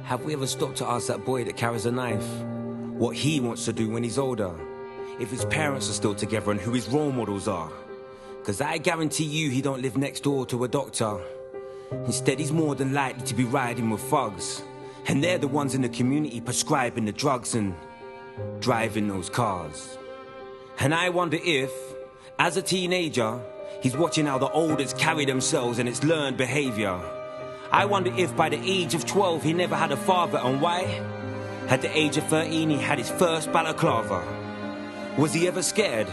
Have we ever stopped to ask that boy that carries a knife what he wants to do when he's older? If his parents are still together and who his role models are? Cause I guarantee you he don't live next door to a doctor. Instead he's more than likely to be riding with thugs. And they're the ones in the community prescribing the drugs and driving those cars. And I wonder if, as a teenager, he's watching how the olders carry themselves and it's learned behavior. I wonder if by the age of 12 he never had a father, and why? At the age of 13 he had his first balaclava. Was he ever scared?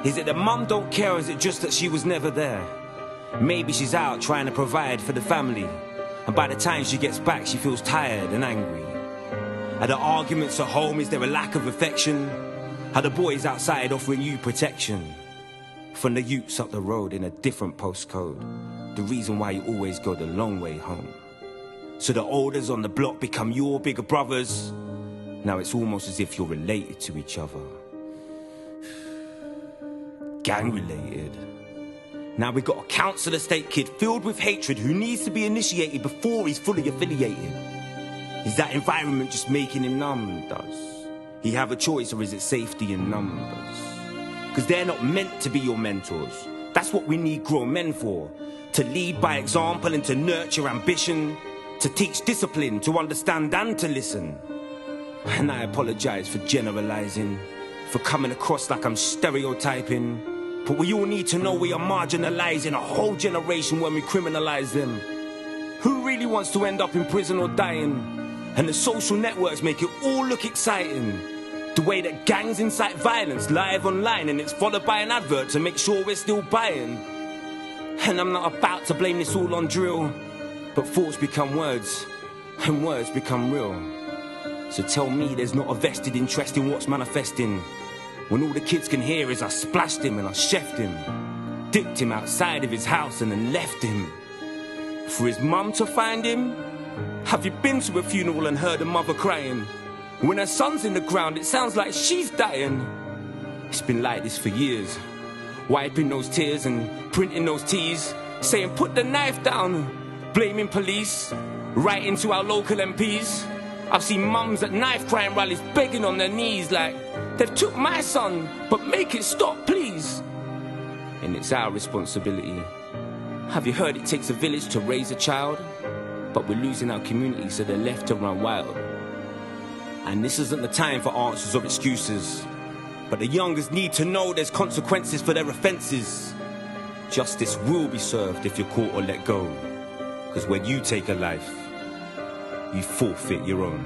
Is it that mum don't care, or is it just that she was never there? Maybe she's out trying to provide for the family, and by the time she gets back she feels tired and angry. Are the arguments at home? Is there a lack of affection? Are the boys outside offering you protection? From the youths up the road in a different postcode, the reason why you always go the long way home. So the olders on the block become your bigger brothers. Now it's almost as if you're related to each other. Gang related. Now we got a council estate kid filled with hatred who needs to be initiated before he's fully affiliated. Is that environment just making him numb? Does he have a choice, or is it safety in numbers? Cause they're not meant to be your mentors. That's what we need grown men for. To lead by example and to nurture ambition. To teach discipline, to understand and to listen. And I apologize for generalizing, for coming across like I'm stereotyping. But we all need to know we are marginalizing a whole generation when we criminalize them. Who really wants to end up in prison or dying? And the social networks make it all look exciting. The way that gangs incite violence live online, and it's followed by an advert to make sure we're still buying. And I'm not about to blame this all on drill, but thoughts become words, and words become real. So tell me there's not a vested interest in what's manifesting, when all the kids can hear is I splashed him and I chefed him, dipped him outside of his house and then left him. For his mum to find him? Have you been to a funeral and heard a mother crying? When her son's in the ground, it sounds like she's dying. It's been like this for years. Wiping those tears and printing those T's, saying put the knife down, blaming police, writing to our local MPs. I've seen mums at knife crime rallies begging on their knees like, they've took my son, but make it stop, please. And it's our responsibility. Have you heard it takes a village to raise a child? But we're losing our community, so they're left to run wild. And this isn't the time for answers or excuses, but the youngers need to know there's consequences for their offences. Justice will be served if you're caught or let go. Because when you take a life, you forfeit your own.